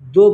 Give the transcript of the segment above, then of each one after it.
2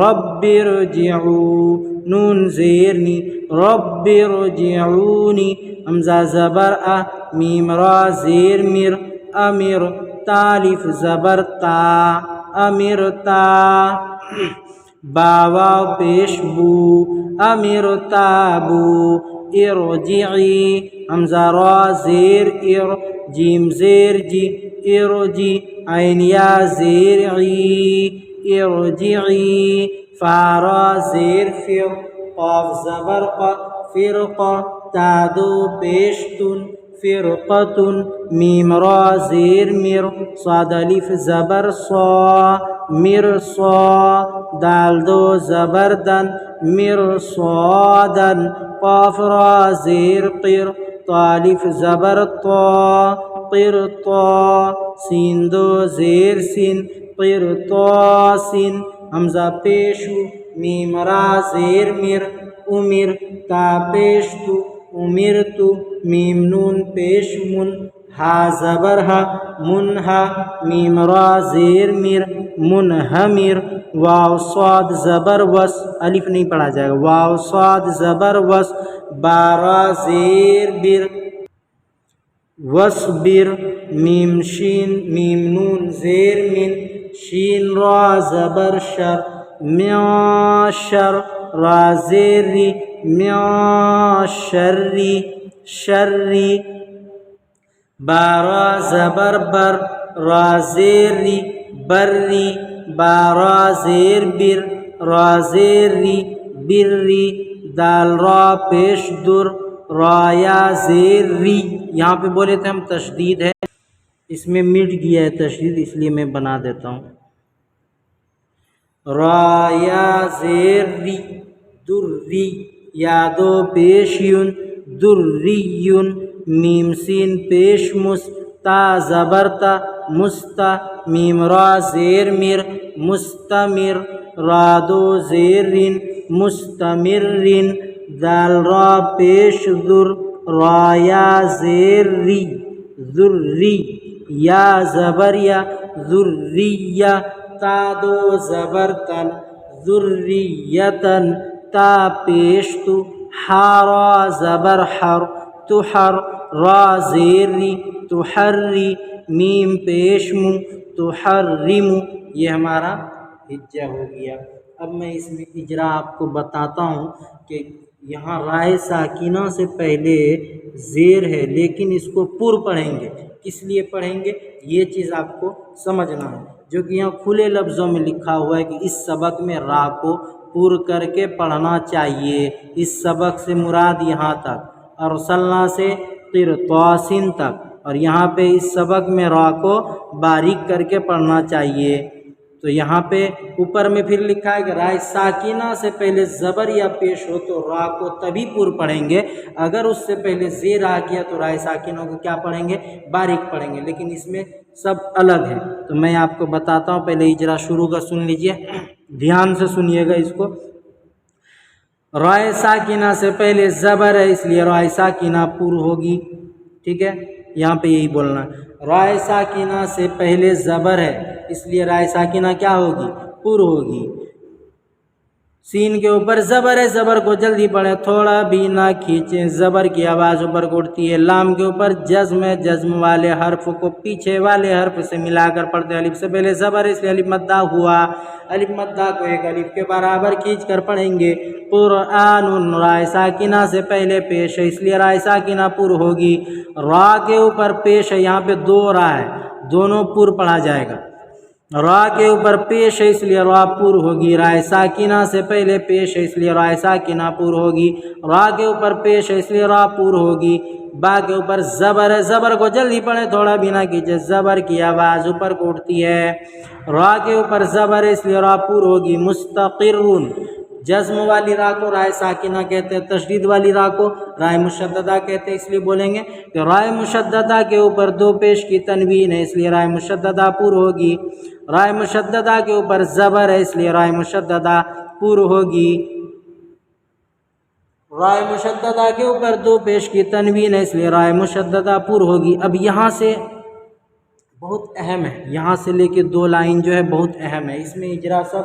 رب ارجعون، نون زیر نی، رب ارجعونی، حمزہ زبر ا، میم را زیر مر، امر، تالف زبر تا، امر تا، باوا پیش بو، امر تابو، ارجعی، حمزہ را زیر ار، جیم زیر جی، ارجی، عین یا زیر عی، ارجعی، فارا زیر فر، قاف زبر قا، فرقہ، تادو پیشتن، فرقتن، میم را زیر مر، صاد الف زبر صا، مرصا، دال دو زبر دن، مرصادن، قاف را زیر قر، طالف زبر طا، قرطا، سین دو زیر سین، قرطاسن، حمزہ پیشو، میم را زیر مر، امر، تا پیشتو، امرتو، میم نون پیش من، ہا زبر ہا، منہا، میم را زیر مر، منہمر، واو صاد زبر وس، الف نہیں پڑھا جائے گا، واو صاد زبر وس، بارا زیر بر، وصبر، میم شین، میم نون زیر من، شین را زبر شر، معاشر، را زیر ری، معاشری، شری، بارا زبر بر، را زیر ری، بری، بارا زیر بر، را زیر ری، بری، دال را پیش در، رایا زیر ری، یہاں پہ بولے تھے ہم تشدید ہے، اس میں مٹ گیا ہے تشدید، اس لیے میں بنا دیتا ہوں، رایا زیر ری، دری، یادو پیش یون، دریون، میم سین پیش مس، تا زبر تا، مستا، میم را زیر مر، مستمر، رادو زیر رن، مستمرن، دال را پیش در، رایا زیر ری، ذری، یا زبر یا، ذریہ، تا دو زبر تن، ذریتن، تا پیشتو، حارا زبر حر، تحر، را زیر ری، تحری، میم پیشمو، تحرمو، یہ ہمارا ہجہ ہو گیا۔ اب میں اس میں اجرا آپ کو بتاتا ہوں کہ یہاں رائے ساکنہ سے پہلے زیر ہے لیکن اس کو پر پڑھیں گے، کس لیے پڑھیں گے یہ چیز آپ کو سمجھنا ہے، جو کہ یہاں کھلے لفظوں میں لکھا ہوا ہے کہ اس سبق میں را کو پر کر کے پڑھنا چاہیے، اس سبق سے مراد یہاں تک، ارسلنا سے قرطاسن تک، اور یہاں پہ اس سبق میں را کو باریک کر کے پڑھنا چاہیے۔ تو یہاں پہ اوپر میں پھر لکھا ہے کہ رائے ساکنہ سے پہلے زبر یا پیش ہو تو را کو تبھی پر پڑھیں گے، اگر اس سے پہلے زیر آ گیا تو رائے ساکنہ کو کیا پڑھیں گے، باریک پڑھیں گے، لیکن اس میں سب الگ ہے۔ تو میں آپ کو بتاتا ہوں، پہلے اجرا شروع کا سن لیجئے، دھیان سے سنیے گا اس کو۔ رائے ساکنہ سے پہلے زبر ہے اس لیے رائے ساکنہ پر ہوگی، ٹھیک ہے، یہاں پہ یہی بولنا ہے۔ رائے ساکنہ سے پہلے زبر ہے اس لیے رائے ساکنہ کیا ہوگی، پر ہوگی۔ سین کے اوپر زبر ہے، زبر کو جلدی پڑھیں، تھوڑا بھی نہ کھینچیں، زبر کی آواز اوپر کو اٹھتی ہے۔ لام کے اوپر جزم ہے، جزم والے حرف کو پیچھے والے حرف سے ملا کر پڑھتے ہیں، الف سے پہلے زبر ہے اس لیے الف مدہ ہوا، الف مدہ کو ایک الف کے برابر کھینچ کر پڑھیں گے۔ قرآن، رائے ساکنہ سے پہلے پیش ہے اس لیے رائے ساکنہ پر ہوگی۔ را کے اوپر پیش ہے، یہاں پہ دو را ہے، دونوں پر پڑھا جائے گا۔ را کے اوپر پیش ہے اس لیے را پر ہوگی، رائے ساکنہ سے پہلے پیش ہے اس لیے رائے ساکنہ پر ہوگی۔ را کے اوپر پیش ہے اس لیے را پر ہوگی۔ با کے اوپر زبر ہے، زبر کو جلدی پڑھیں، تھوڑا بھی نہ کیجیے، زبر کی آواز اوپر کو اٹھتی ہے۔ را کے اوپر زبر ہے اس لیے را پر ہوگی۔ مستقرون، جزم والی را کو رائے ساکنہ کہتے ہیں، تشدید والی را کو رائے مشددہ کہتے ہیں، اس لیے بولیں گے کہ رائے مشددہ کے اوپر دو پیش کی تنوین ہے اس لیے رائے مشددہ پر ہوگی۔ رائے مشددہ کے اوپر زبر ہے اس لیے رائے مشددہ پر ہوگی۔ رائے مشددہ کے اوپر دو پیش کی تنوین ہے اس لیے رائے مشددہ پر ہوگی۔ اب یہاں سے بہت اہم ہے، یہاں سے لے کے دو لائن جو ہے بہت اہم ہے، اس میں اجرا سب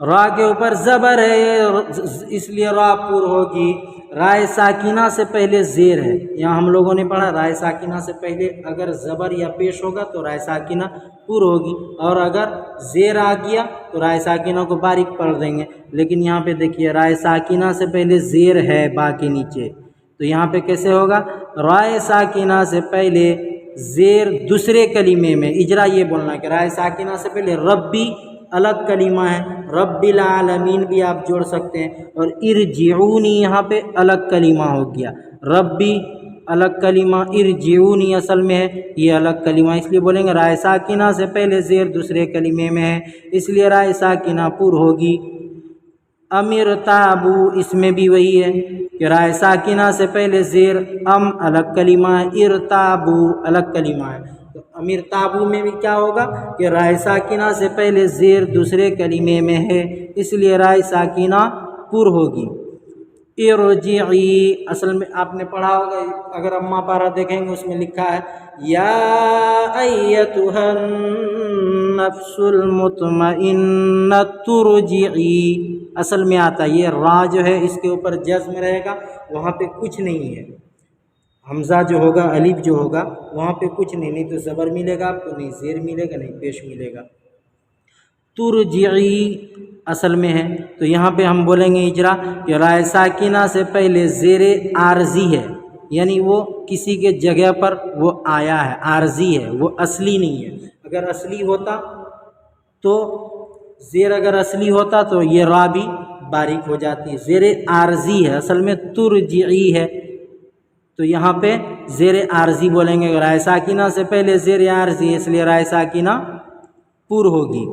را کے اوپر زبر ہے اس لیے را پر ہوگی. رائے ساکینہ سے پہلے زیر ہے. یہاں ہم لوگوں نے پڑھا رائے ساکینہ سے پہلے اگر زبر یا پیش ہوگا تو رائے ساکینہ پر ہوگی، اور اگر زیر آ گیا تو رائے ساکینہ کو باریک پڑھ دیں گے. لیکن یہاں پہ دیکھیے رائے ساکینہ سے پہلے زیر ہے با کے نیچے، تو یہاں پہ کیسے ہوگا؟ رائے ساکینہ سے پہلے زیر دوسرے کلمے میں اجرا یہ بولنا کہ رائے ساکینہ سے پہلے ربی الگ کلمہ ہے، رب العالمین بھی آپ جوڑ سکتے ہیں، اور ارجعونی یہاں پہ الگ کلمہ ہو گیا. ربی الگ کلمہ، ارجعونی اصل میں ہے یہ الگ کلمہ، اس لیے بولیں گے رائے ساکینہ سے پہلے زیر دوسرے کلمے میں ہے، اس لیے رائے ساکینہ پر ہوگی. امر تابو اس میں بھی وہی ہے کہ رائے ساکینہ سے پہلے زیر ام الگ کلمہ ہے، ارتابو الگ کلمہ ہے. تو امر تابو میں بھی کیا ہوگا کہ رائے ساکینہ سے پہلے زیر دوسرے کلمے میں ہے، اس لیے رائے ساکینہ پر ہوگی. ارجعی اصل میں آپ نے پڑھا ہوگا، اگر اما پارہ دیکھیں گے اس میں لکھا ہے یا ایتھا النفس المطمئنۃ ارجعی، اصل میں آتا ہے یہ را جو ہے اس کے اوپر جزم رہے گا، وہاں پہ کچھ نہیں ہے. حمزہ جو ہوگا الف جو ہوگا وہاں پہ کچھ نہیں، نہیں تو زبر ملے گا آپ کو، نہیں زیر ملے گا، نہیں پیش ملے گا. ترجعی اصل میں ہے، تو یہاں پہ ہم بولیں گے اجرا کہ رائے ساکینہ سے پہلے زیر عارضی ہے، یعنی وہ کسی کے جگہ پر وہ آیا ہے، عارضی ہے، وہ اصلی نہیں ہے. اگر اصلی ہوتا تو زیر اگر اصلی ہوتا تو یہ را بھی باریک ہو جاتی. زیر عارضی ہے اصل میں، ترجعی ہے، تو یہاں پہ زیر عارضی بولیں گے. رائے ساکینہ سے پہلے زیر عارضی ہے، اس لیے رائے ساکینہ پر ہوگی.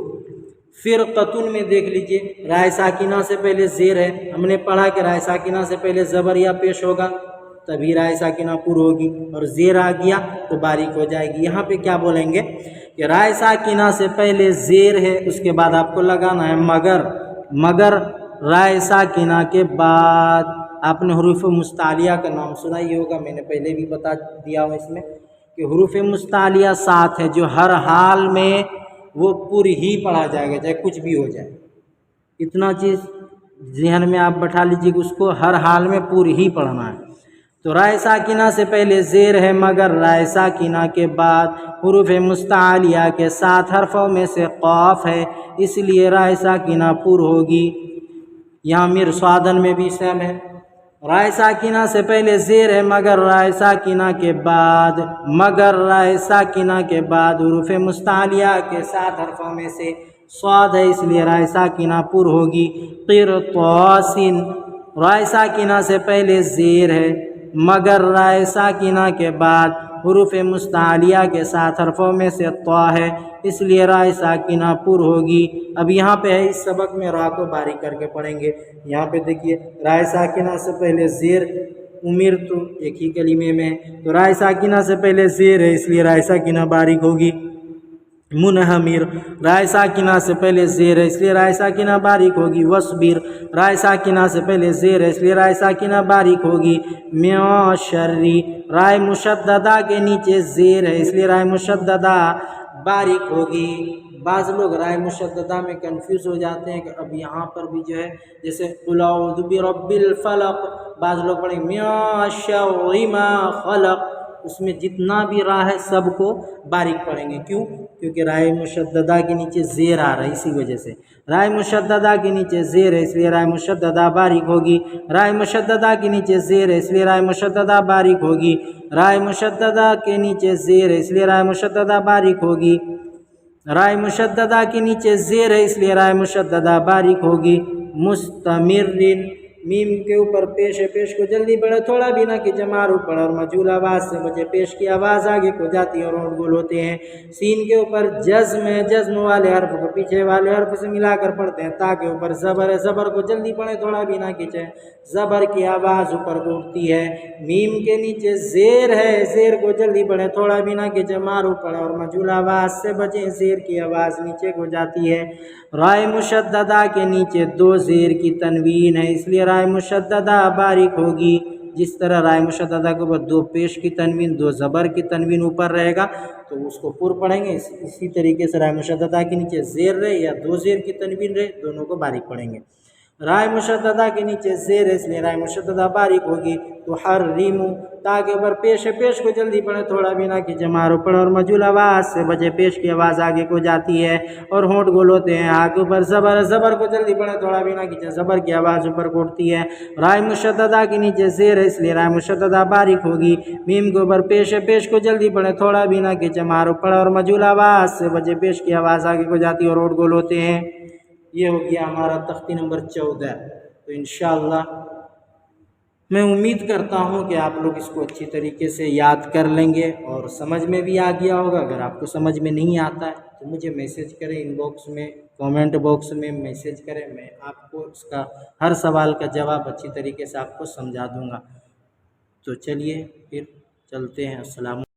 فرقتن میں دیکھ لیجئے رائے ساکینہ سے پہلے زیر ہے، ہم نے پڑھا کہ رائے ساکینہ سے پہلے زبر یا پیش ہوگا تبھی رائے ساکینہ پر ہوگی، اور زیر آ گیا تو باریک ہو جائے گی. یہاں پہ کیا بولیں گے کہ رائے ساکینہ سے پہلے زیر ہے، اس کے بعد آپ کو لگانا ہے مگر. مگر رائے ساکینہ کے بعد آپ نے حروف مستعلیہ کا نام سنا ہی ہوگا، میں نے پہلے بھی بتا دیا ہوں اس میں کہ حروف مستعلیہ 7 ہے جو ہر حال میں وہ پر ہی پڑھا جائے گا چاہے کچھ بھی ہو جائے. اتنا چیز ذہن میں آپ بٹھا لیجیے کہ اس کو ہر حال میں پر ہی پڑھنا ہے. تو رائے ساکینہ سے پہلے زیر ہے مگر رائے ساکینہ کے بعد حروف مستعلیہ کے 7 حرفوں میں سے قاف ہے، اس لیے رائے ساکینہ پر ہوگی. یہاں مرصادن میں بھی سیم ہے، رائے ساکینہ سے پہلے زیر ہے مگر رائے ساکینہ کے بعد، مگر رائے ساکینہ کے بعد حروف مستعلیہ کے 7 حرفوں میں سے صاد ہے، اس لیے رائے ساکینہ پر ہوگی. قرطاس رائے ساکینہ سے پہلے زیر ہے مگر رائے ساکینہ کے بعد حروف مستعلیہ کے 7 حرفوں میں سے طا ہے، اس لیے رائے ساکینہ پر ہوگی. اب یہاں پہ ہے اس سبق میں را کو باریک کر کے پڑھیں گے. یہاں پہ دیکھیے رائے ساکینہ سے پہلے زیر امرت ایک ہی کلمے میں، تو رائے ساکینہ سے پہلے زیر ہے اس لیے رائے ساکینہ باریک ہوگی. منہمر رائے ساکینہ سے پہلے زیر ہے اس لیے رائے ساکینہ باریک ہوگی. وصبر رائے ساکینہ سے پہلے زیر ہے اس لیے رائے ساکینہ باریک ہوگی. معشری رائے مشددہ کے نیچے زیر ہے اس لیے رائے مشددہ باریک ہوگی. بعض لوگ رائے مشددہ میں کنفیوز ہو جاتے ہیں کہ اب یہاں پر بھی جو ہے جیسے قل اعوذ برب الفلق، بعض لوگ پڑھیں من شر ما خلق، اس میں جتنا بھی را ہے سب کو باریک پڑھیں گے. کیوں؟ کیونکہ رائے مشددہ کے نیچے زیر آ رہا ہے، اسی وجہ سے رائے مشددہ کے نیچے زیر ہے اس لیے رائے مشددہ باریک ہوگی. رائے مشددہ کے نیچے زیر ہے اس لیے رائے مشددہ باریک ہوگی. رائے مشددہ کے نیچے زیر ہے اس لیے رائے مشددہ باریک ہوگی. رائے مشددہ کے نیچے زیر ہے اس لیے رائے مشددہ باریک ہوگی. مستمرن میم کے اوپر پیش ہے، پیش کو جلدی پڑھے، تھوڑا بھی نہ کہ جمارو پڑھے، اور مجھول آواز سے بچے، پیش کی آواز آگے کو جاتی ہے اور روڈ گول ہوتے ہیں. سین کے اوپر جزم ہے، جزم والے حرف کو پیچھے والے حرف سے ملا کر پڑھتے ہیں. تا کے اوپر زبر ہے، زبر کو جلدی پڑھے، تھوڑا بھی نہ کھینچے، زبر کی آواز اوپر کو اٹھتی ہے. میم کے نیچے زیر ہے، زیر کو جلدی پڑھے، تھوڑا بھی نہ کھینچے، مارو پڑھے اور مجھول آواز سے بچیں، زیر کی آواز نیچے کو جاتی ہے. رائے مشددہ کے نیچے 2 زیر کی تنوین ہے اس لیے رائے مشددہ باریک ہوگی. جس طرح رائے مشددہ کے اوپر دو پیش کی تنوین دو زبر کی تنوین اوپر رہے گا تو اس کو پر پڑھیں گے، اسی طریقے سے رائے مشددہ کے نیچے زیر رہے یا دو زیر کی تنوین رہے دونوں کو باریک پڑھیں گے۔ رائے مشددہ کے نیچے زیر ہے اس لیے رائے مشددہ باریک ہوگی، تو حرمو تاکہ اوپر پیش کو جلدی پڑھیں، تھوڑا بھی نہ کیجیے، مارو پڑھیں، اور مجھول آواز سے بچے، پیش کی آواز آگے کو جاتی ہے اور ہونٹ گول ہوتے ہیں، ہاں کے اوپر زبر کو جلدی پڑھیں، تھوڑا بھی نہ کیجیے، زبر کی آواز اوپر کو اٹھتی ہے۔ رائے مشددہ کے نیچے زیر ہے اس لیے رائے مشددہ باریک ہوگی، میم کے اوپر پیش کو جلدی پڑھیں، تھوڑا بھی نہ کیجیے، مارو پڑھیں، اور مجھول آواز سے بچے، پیش کی آواز آگے کو جاتی ہے اور ہونٹ گول ہوتے ہیں۔ یہ ہو گیا ہمارا تختی نمبر 14۔ تو انشاءاللہ میں امید کرتا ہوں کہ آپ لوگ اس کو اچھی طریقے سے یاد کر لیں گے اور سمجھ میں بھی آ گیا ہوگا۔ اگر آپ کو سمجھ میں نہیں آتا ہے تو مجھے میسیج کریں، ان باکس میں کومنٹ باکس میں میسیج کریں، میں آپ کو اس کا ہر سوال کا جواب اچھی طریقے سے آپ کو سمجھا دوں گا۔ تو چلیے پھر چلتے ہیں، السلام